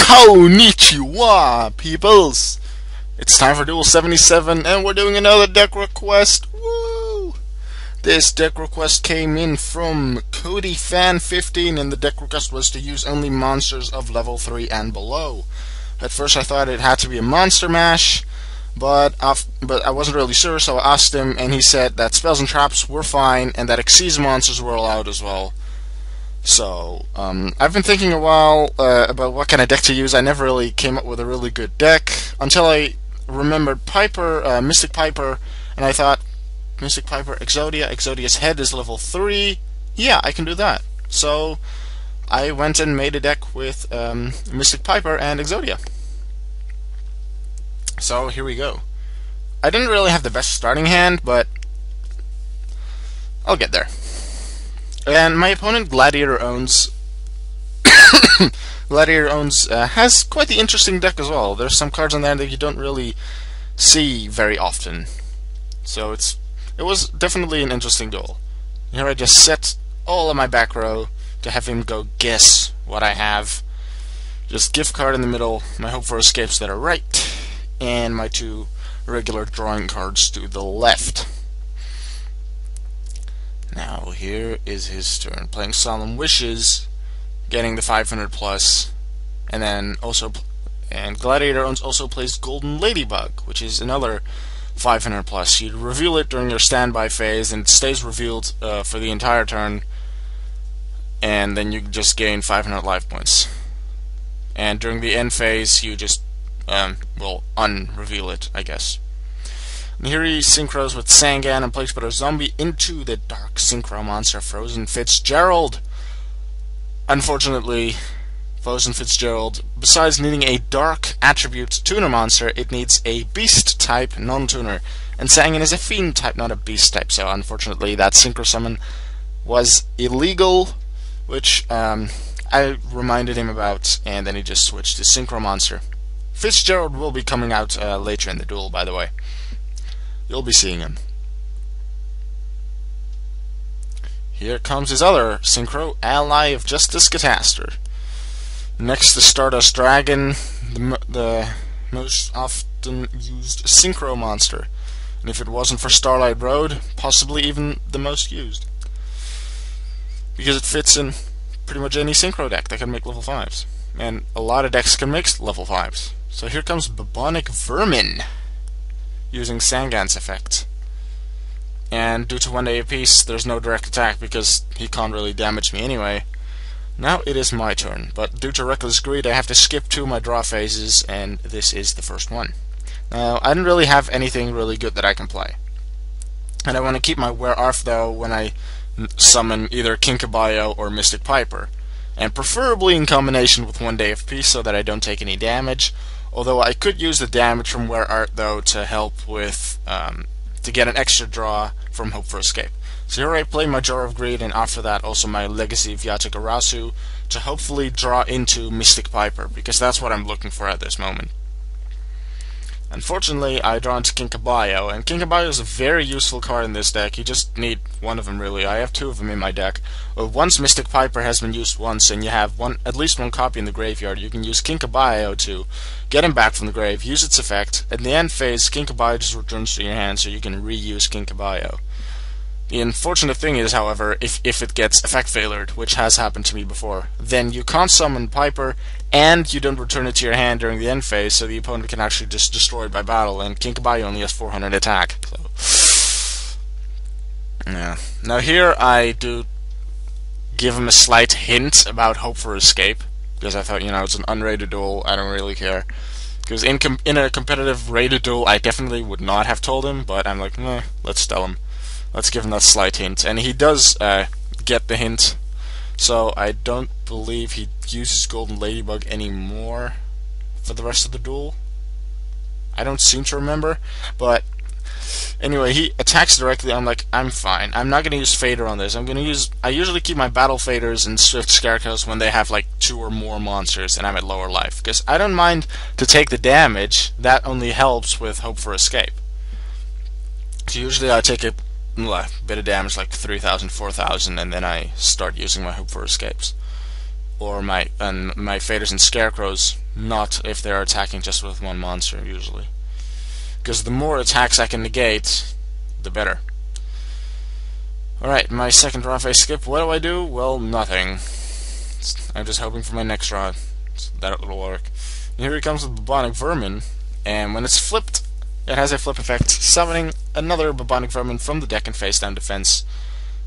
Konnichiwa, peoples! It's time for Duel 77, and we're doing another deck request. Woo! This deck request came in from codyfan15, and the deck request was to use only monsters of level 3 and below. At first I thought it had to be a monster mash, but I wasn't really sure, so I asked him, and he said that spells and traps were fine, and that Exodia monsters were allowed as well. So, I've been thinking a while about what kind of deck to use. I never really came up with a really good deck until I remembered Piper, Mystic Piper, and I thought, Mystic Piper, Exodia. Exodia's head is level 3. Yeah, I can do that. So, I went and made a deck with Mystic Piper and Exodia. So, here we go. I didn't really have the best starting hand, but I'll get there. And my opponent, Gladiator Ownz, has quite the interesting deck as well. There's some cards in there that you don't really see very often. So it was definitely an interesting duel. Here I just set all of my back row to have him go guess what I have. Just gift card in the middle, my hope for escapes that are right, and my two regular drawing cards to the left. Now here is his turn, playing Solemn Wishes, getting the 500 plus, and then Gladiator Ownz also plays Golden Ladybug, which is another 500 plus. You reveal it during your standby phase, and it stays revealed for the entire turn, and then you just gain 500 life points. And during the end phase, you just will unreveal it, I guess. And here he synchros with Sangan and plays put a zombie into the dark synchro monster Frozen Fitzgerald. Unfortunately, Frozen Fitzgerald, besides needing a dark attribute tuner monster, it needs a beast type non-tuner. And Sangan is a fiend type, not a beast type, so unfortunately that synchro summon was illegal, which I reminded him about, and then he just switched to synchro monster. Fitzgerald will be coming out later in the duel, by the way. You'll be seeing him. Here comes his other synchro, Ally of Justice Cataster. Next, the Stardust Dragon, the most often used synchro monster. And if it wasn't for Starlight Road, possibly even the most used. Because it fits in pretty much any synchro deck that can make level 5s. And a lot of decks can make level 5s. So here comes Bubonic Vermin, using Sangan's effect. And due to 1 day apiece, there's no direct attack because he can't really damage me anyway. Now it is my turn, but due to Reckless Greed I have to skip 2 of my draw phases, and this is the first one. Now, I didn't really have anything really good that I can play. And I want to keep my Where Arf though when I summon either Kinkabayo or Mystic Piper. And preferably in combination with 1 day of peace so that I don't take any damage. Although I could use the damage from Where Art though to help with to get an extra draw from Hope for Escape. So here I play my Jar of Greed, and after that also my Legacy of Yatagarasu to hopefully draw into Mystic Piper, because that's what I'm looking for at this moment. Unfortunately, I draw into Kinkabayo, and Kinkabayo is a very useful card in this deck. You just need one of them really. I have 2 of them in my deck. Once Mystic Piper has been used once, and you have at least one copy in the graveyard, you can use Kinkabayo to get him back from the grave, use its effect. At the end phase, Kinkabayo just returns to your hand, so you can reuse Kinkabayo. The unfortunate thing is, however, if it gets effect failured, which has happened to me before, then you can't summon Piper, and you don't return it to your hand during the end phase, so the opponent can actually just destroy it by battle, and Kinkabayo only has 400 attack. So, yeah. Now here I do give him a slight hint about Hope for Escape, because I thought, it's an unrated duel, I don't really care. Because in a competitive rated duel, I definitely would not have told him, but I'm like, let's tell him. Let's give him that slight hint. And he does get the hint, so I don't believe he uses Golden Ladybug anymore for the rest of the duel. I don't seem to remember, but anyway, he attacks directly. I'm like, I'm fine. I'm not going to use Fader on this. I usually keep my Battle Faders and Swift Scarecrows when they have like 2 or more monsters and I'm at lower life, because I don't mind to take the damage. That only helps with Hope for Escape. So usually I take a bit of damage, like 3,000, 4,000, and then I start using my Hope for Escapes. or my faders and scarecrows, not if they're attacking just with one monster usually. Because the more attacks I can negate, the better. Alright, my second draw phase skip. What do? Well, nothing. I'm just hoping for my next draw that it'll work. And here he comes with Bubonic Vermin, and when it's flipped, it has a flip effect, summoning another Bubonic Vermin from the deck in face down defense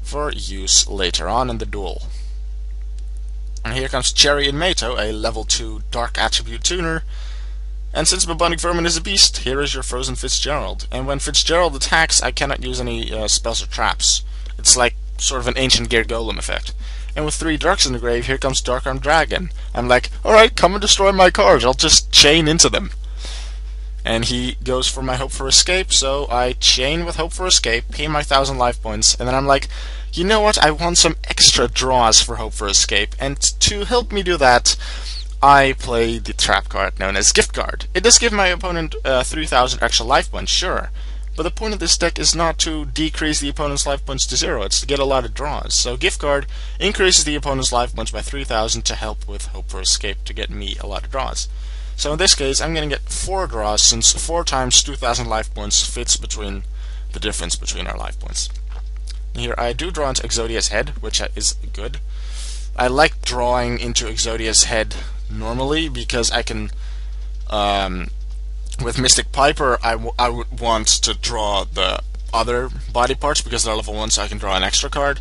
for use later on in the duel. And here comes Cherry and Mato, a level 2 Dark Attribute Tuner. And since Bubonic Vermin is a beast, here is your Frozen Fitzgerald. And when Fitzgerald attacks, I cannot use any spells or traps. It's like sort of an Ancient Gear Golem effect. And with 3 Darks in the grave, here comes Dark-Armed Dragon. I'm like, alright, come and destroy my cards, I'll just chain into them. And he goes for my Hope for Escape, so I chain with Hope for Escape, pay my 1,000 life points, and then I'm like, you know what, I want some extra draws for Hope for Escape, and to help me do that, I play the trap card known as Gift Card. It does give my opponent 3,000 extra life points, sure, but the point of this deck is not to decrease the opponent's life points to 0, it's to get a lot of draws. So Gift Card increases the opponent's life points by 3,000 to help with Hope for Escape to get me a lot of draws. So in this case, I'm going to get 4 draws, since 4 times 2,000 life points fits between the difference between our life points. Here I do draw into Exodia's head, which is good. I like drawing into Exodia's head normally because I can, with Mystic Piper, I would want to draw the other body parts because they're level 1, so I can draw an extra card.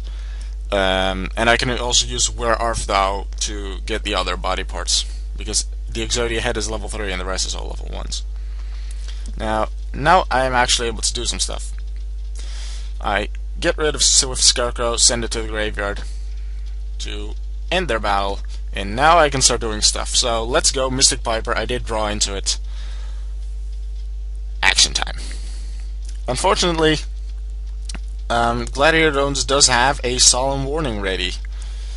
And I can also use Where Art Thou to get the other body parts, because the Exodia head is level 3 and the rest is all level 1s. Now I am actually able to do some stuff. I get rid of Swift Scarecrow, send it to the graveyard to end their battle, and now I can start doing stuff. So let's go, Mystic Piper, I did draw into it. Action time. Unfortunately, Gladiator Ownz does have a Solemn Warning ready.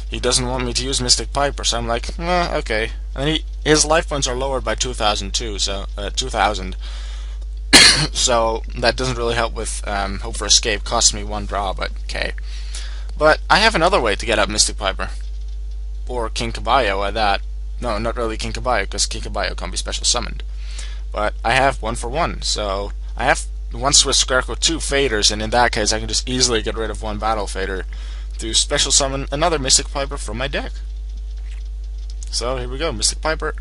He doesn't want me to use Mystic Piper, so I'm like, okay. And his life points are lowered by 2,000 too, so 2,000. So that doesn't really help with Hope for Escape. Costs me 1 draw, but okay. But I have another way to get up Mystic Piper, or King Caballo at that. No, not really King Caballo, because King Caballo can't be special summoned. But I have 1 for 1, so I have 1 Swift Scarecrow, 2 faders, and in that case I can just easily get rid of 1 battle fader to special summon another Mystic Piper from my deck. So here we go, Mystic Piper.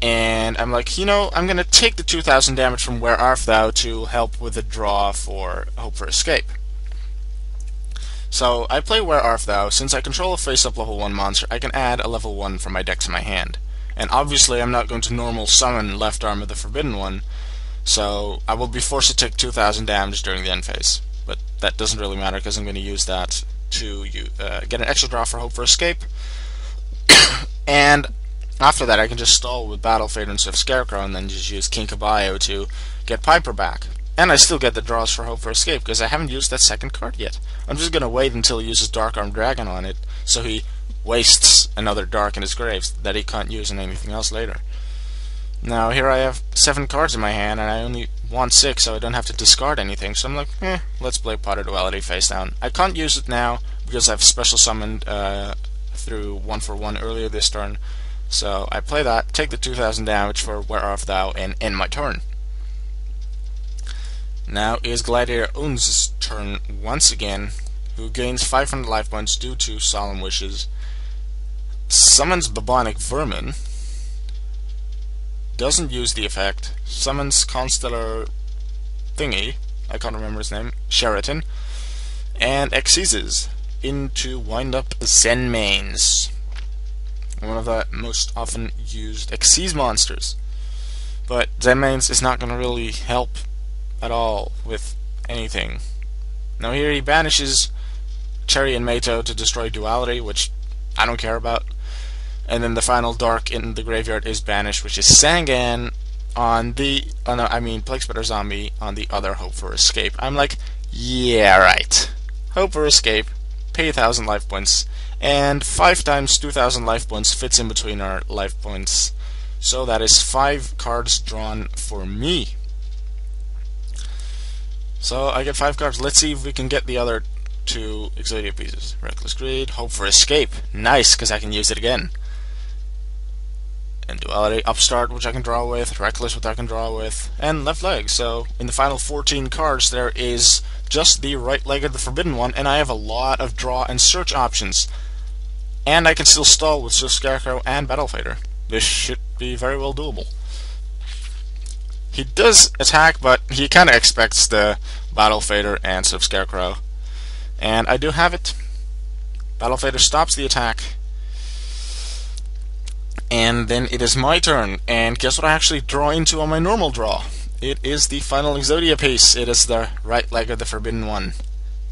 And I'm like, you know, I'm gonna take the 2,000 damage from Where Art Thou to help with the draw for Hope for Escape. So I play Where Art Thou. Since I control a face-up level 1 monster, I can add a level 1 from my deck to my hand. And obviously I'm not going to normal summon Left Arm of the Forbidden One, so I will be forced to take 2,000 damage during the end phase. But that doesn't really matter because I'm going to use that to get an extra draw for Hope for Escape. And after that I can just stall with Battle Fader and Swift Scarecrow and then just use King Caballo to get Piper back. And I still get the draws for Hope for Escape because I haven't used that second card yet. I'm just going to wait until he uses Dark-Armed Dragon on it, so he wastes another Dark in his graves that he can't use in anything else later. Now here I have 7 cards in my hand and I only want 6, so I don't have to discard anything. So I'm like, let's play Pot of Duality face down. I can't use it now because I've special summoned through 1 for 1 earlier this turn. So I play that, take the 2,000 damage for Where Art Thou, and end my turn. Now is Gladiator Ownz's turn once again, who gains 500 life points due to Solemn Wishes, summons Bubonic Vermin, doesn't use the effect, summons Constellar Thingy, I can't remember his name, Sheraton, and exceeds into wind up Zen Mains, one of the most often used Xyz monsters. But Zen Mains is not going to really help at all with anything. Now here he banishes Cherry and Mato to destroy Duality, which I don't care about. And then the final Dark in the graveyard is banished, which is Sangan on the, Plague Spreader Zombie on the other Hope for Escape. I'm like, yeah, right. Hope for Escape, pay 1,000 life points, and 5 times 2,000 life points fits in between our life points. So that is 5 cards drawn for me. So I get 5 cards. Let's see if we can get the other 2 Exodia pieces. Reckless Greed, Hope for Escape. Nice, because I can use it again. And Duality, Upstart, which I can draw with, Reckless, which I can draw with, and Left Leg. So, in the final 14 cards, there is just the right leg of the Forbidden One, and I have a lot of draw and search options. And I can still stall with Swift Scarecrow and Battle Fader. This should be very well doable. He does attack, but he kind of expects the Battle Fader and Swift Scarecrow. And I do have it. Battle Fader stops the attack. And then it is my turn, and guess what I actually draw into on my normal draw? It is the final Exodia piece. It is the right leg of the Forbidden One.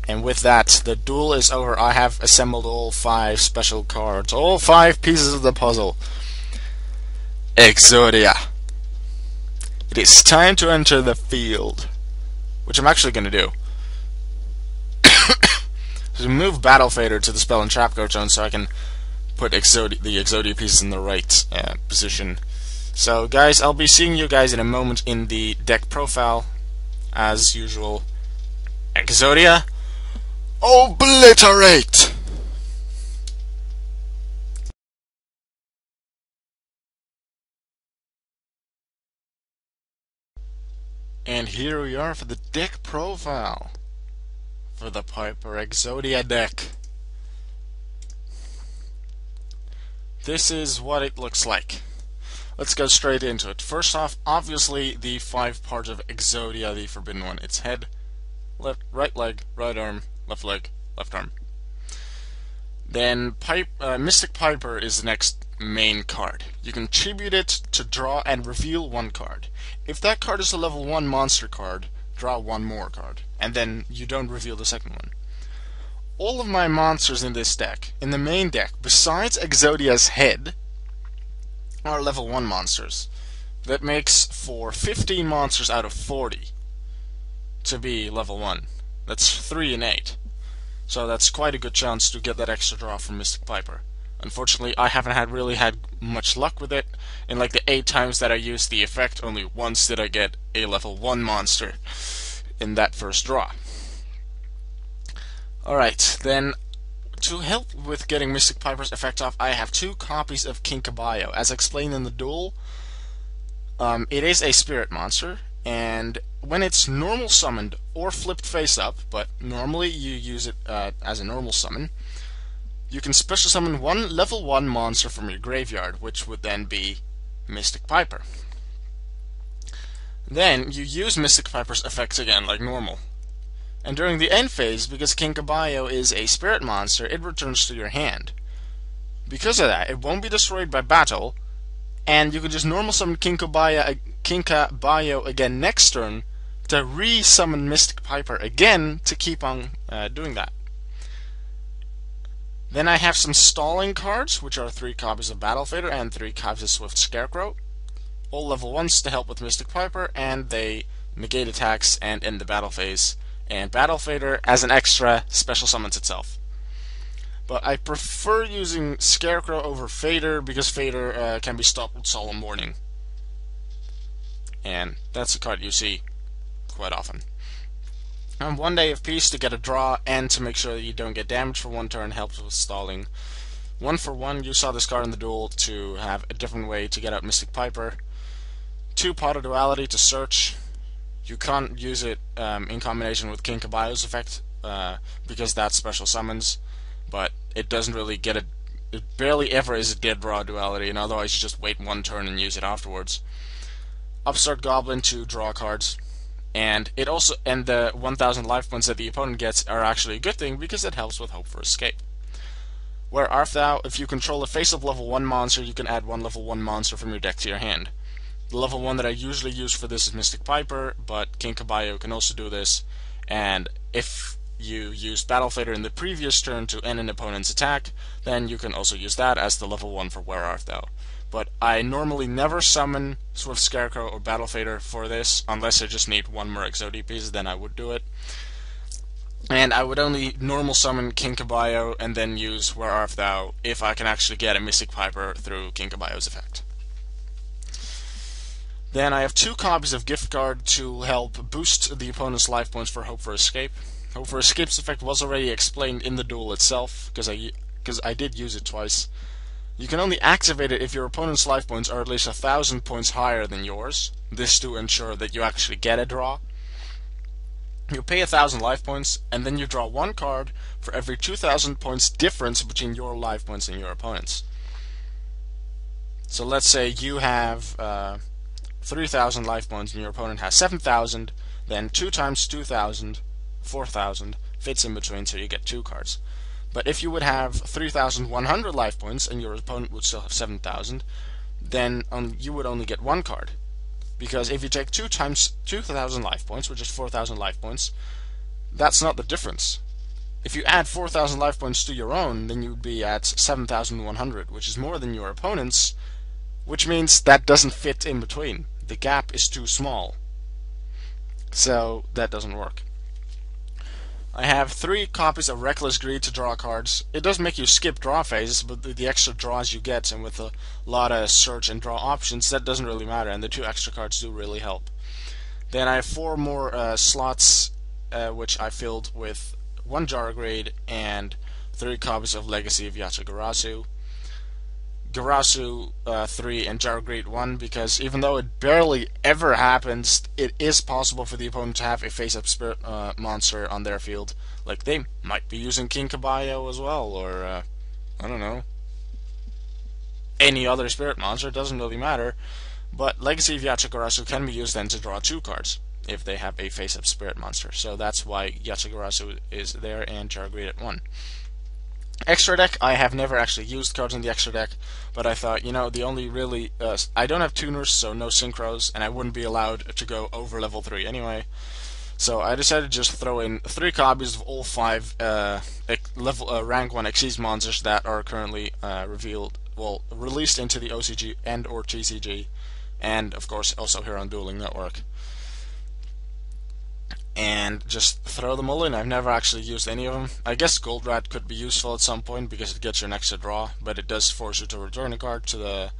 And with that, the duel is over. I have assembled all 5 special cards, all 5 pieces of the puzzle. Exodia. It is time to enter the field, which I'm actually going to do. So move Battle Fader to the Spell and Trap Card zone so I can put the Exodia pieces in the right position. So guys, I'll be seeing you guys in a moment in the deck profile. As usual, Exodia, obliterate! And here we are for the deck profile for the Piper Exodia deck. This is what it looks like. Let's go straight into it. First off, obviously the 5 parts of Exodia, the Forbidden One. It's head, right leg, right arm, left leg, left arm. Then Mystic Piper is the next main card. You can tribute it to draw and reveal 1 card. If that card is a level 1 monster card, draw 1 more card, and then you don't reveal the second one. All of my monsters in this deck, in the main deck, besides Exodia's head, are level 1 monsters. That makes for 15 monsters out of 40 to be level 1. That's 3 in 8. So that's quite a good chance to get that extra draw from Mystic Piper. Unfortunately, I haven't really had much luck with it. In like the 8 times that I used the effect, only once did I get a level 1 monster in that first draw. Alright, then to help with getting Mystic Piper's effect off, I have 2 copies of Kinkabayo. As explained in the duel, it is a spirit monster, and when it's normal summoned or flipped face up, but normally you use it as a normal summon, you can special summon 1 level 1 monster from your graveyard, which would then be Mystic Piper. Then you use Mystic Piper's effects again like normal. And during the end phase, because Kinkabayo is a spirit monster, it returns to your hand. Because of that, it won't be destroyed by battle, and you can just normal summon Kinkabayo again next turn to re-summon Mystic Piper again to keep on doing that. Then I have some stalling cards, which are 3 copies of Battle Fader and 3 copies of Swift Scarecrow. All level 1s to help with Mystic Piper, and they negate attacks and end the battle phase. And Battle Fader, as an extra, special summons itself. But I prefer using Scarecrow over Fader, because Fader can be stopped with Solemn Warning. And that's a card you see quite often. And 1 day of peace to get a draw, and to make sure that you don't get damaged for 1 turn helps with stalling. 1 for 1, you saw this card in the duel to have a different way to get out Mystic Piper. 2 Pot of Duality to search. You can't use it in combination with Kinkabayo's effect because that's special summons, but it doesn't really get it. It barely ever is a dead draw duality, and otherwise you just wait 1 turn and use it afterwards. Upstart Goblin to draw cards, and it also the 1,000 life points that the opponent gets are actually a good thing because it helps with Hope for Escape. Where art thou? If you control a face-up level 1 monster, you can add 1 level 1 monster from your deck to your hand. The level 1 that I usually use for this is Mystic Piper, but Kinkabayo can also do this, and if you used Battle Fader in the previous turn to end an opponent's attack, then you can also use that as the level 1 for Where Art Thou. But I normally never summon Swift Scarecrow or Battle Fader for this, unless I just need 1 more Exodia piece, then I would do it. And I would only normal summon Kinkabayo and then use Where Art Thou if I can actually get a Mystic Piper through Kinkabayo's effect. Then I have 2 copies of Gift Guard to help boost the opponent's life points for Hope for Escape. However, Escape's effect was already explained in the duel itself, because I did use it twice. You can only activate it if your opponent's life points are at least 1,000 points higher than yours. This to ensure that you actually get a draw. You pay 1,000 life points, and then you draw one card for every 2,000 points difference between your life points and your opponent's. So let's say you have 3,000 life points and your opponent has 7,000, then 2 times 2,000, 4,000, fits in between, so you get 2 cards. But if you would have 3,100 life points and your opponent would still have 7,000, then you would only get 1 card. Because if you take 2 times 2,000 life points, which is 4,000 life points, that's not the difference. If you add 4,000 life points to your own, then you'd be at 7,100, which is more than your opponent's, which means that doesn't fit in between. The gap is too small. So that doesn't work. I have 3 copies of Reckless Greed to draw cards. It does make you skip draw phases, but the extra draws you get, and with a lot of search and draw options, that doesn't really matter, and the 2 extra cards do really help. Then I have 4 more slots, which I filled with 1 Jargrade and 3 copies of Legacy of Yatagarasu. Garasu 3 and Jargrade 1, because even though it barely ever happens, it is possible for the opponent to have a face-up spirit monster on their field. Like, they might be using King Caballo as well, or I don't know, any other spirit monster, it doesn't really matter. But Legacy of Yatagarasu can be used then to draw 2 cards if they have a face-up spirit monster. So that's why Yatagarasu is there and Jargrade at 1. Extra deck, I have never actually used cards in the extra deck, but I thought, you know, the only really... I don't have tuners, so no synchros, and I wouldn't be allowed to go over level 3 anyway. So I decided to just throw in 3 copies of all 5 rank 1 Xyz monsters that are currently released into the OCG and or TCG, and of course also here on Dueling Network. And just throw them all in. I've never actually used any of them. I guess Goldratt could be useful at some point because it gets you an extra draw, but it does force you to return a card to the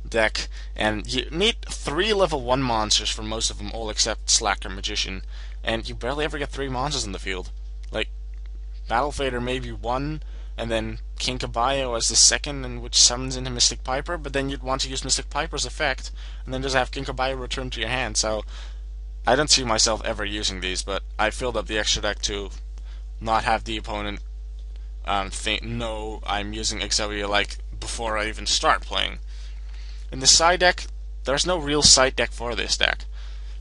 deck. And you need 3 level 1 monsters for most of them, all except Slacker Magician. And you barely ever get 3 monsters in the field. Like, Battle Fader maybe 1, and then King Caballo as the second, and which summons into Mystic Piper, but then you'd want to use Mystic Piper's effect, and then just have King Caballo return to your hand. So I don't see myself ever using these, but I filled up the extra deck to not have the opponent know I'm using Exodia like before I even start playing. In the side deck, there's no real side deck for this deck.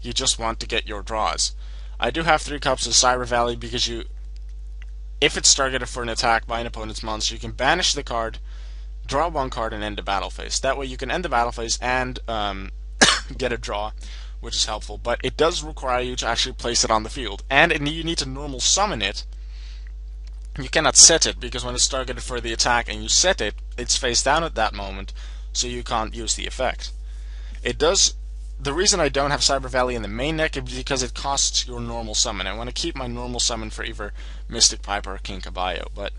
You just want to get your draws. I do have 3 copies of Cyber Valley because if it's targeted for an attack by an opponent's monster, you can banish the card, draw 1 card, and end the battle phase. That way you can end the battle phase and get a draw, which is helpful, but it does require you to actually place it on the field, and you need to normal summon it. You cannot set it, because when it's targeted for the attack and you set it, it's face down at that moment, so you can't use the effect. The reason I don't have Cyber Valley in the main deck is because it costs your normal summon. I want to keep my normal summon for either Mystic Piper or King Caballo, but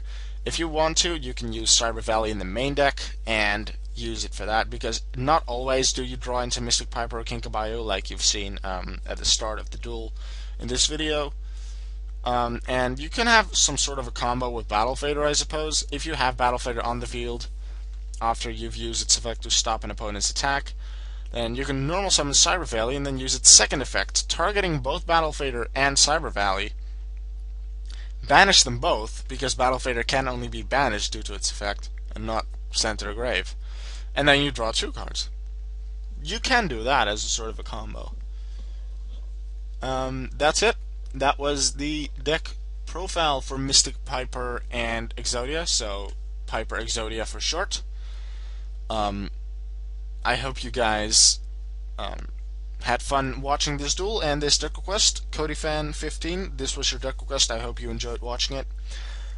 if you want to, you can use Cyber Valley in the main deck and use it for that, because not always do you draw into Mystic Piper or King Caballo like you've seen at the start of the duel in this video. And you can have some sort of a combo with Battle Fader, I suppose. If you have Battle Fader on the field after you've used its effect to stop an opponent's attack, then you can normal summon Cyber Valley and then use its second effect, targeting both Battle Fader and Cyber Valley. Banish them both, because Battle Fader can only be banished due to its effect and not sent to the grave. And then you draw 2 cards. You can do that as a sort of a combo. That's it. That was the deck profile for Mystic Piper and Exodia, so Piper Exodia for short. I hope you guys had fun watching this duel and this deck request. codyfan15, this was your deck request. I hope you enjoyed watching it.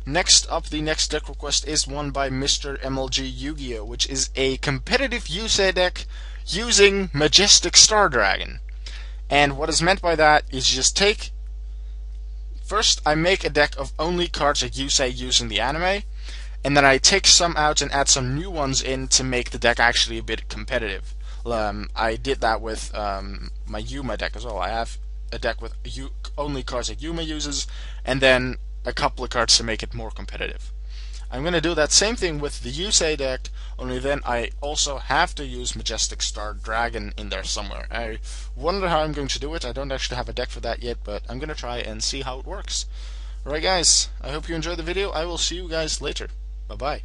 Next up, the next deck request is one by Mr. MLG Yu-Gi-Oh!, which is a competitive Yusei deck using Majestic Star Dragon. And what is meant by that is just first I make a deck of only cards that Yusei use in the anime, and then I take some out and add some new ones in to make the deck actually a bit competitive. I did that with my Yuma deck as well. I have a deck with only cards that Yuma uses, and then a couple of cards to make it more competitive. I'm going to do that same thing with the Yusei deck, only then I also have to use Majestic Star Dragon in there somewhere. I wonder how I'm going to do it. I don't actually have a deck for that yet, but I'm going to try and see how it works. Alright guys, I hope you enjoyed the video. I will see you guys later. Bye bye.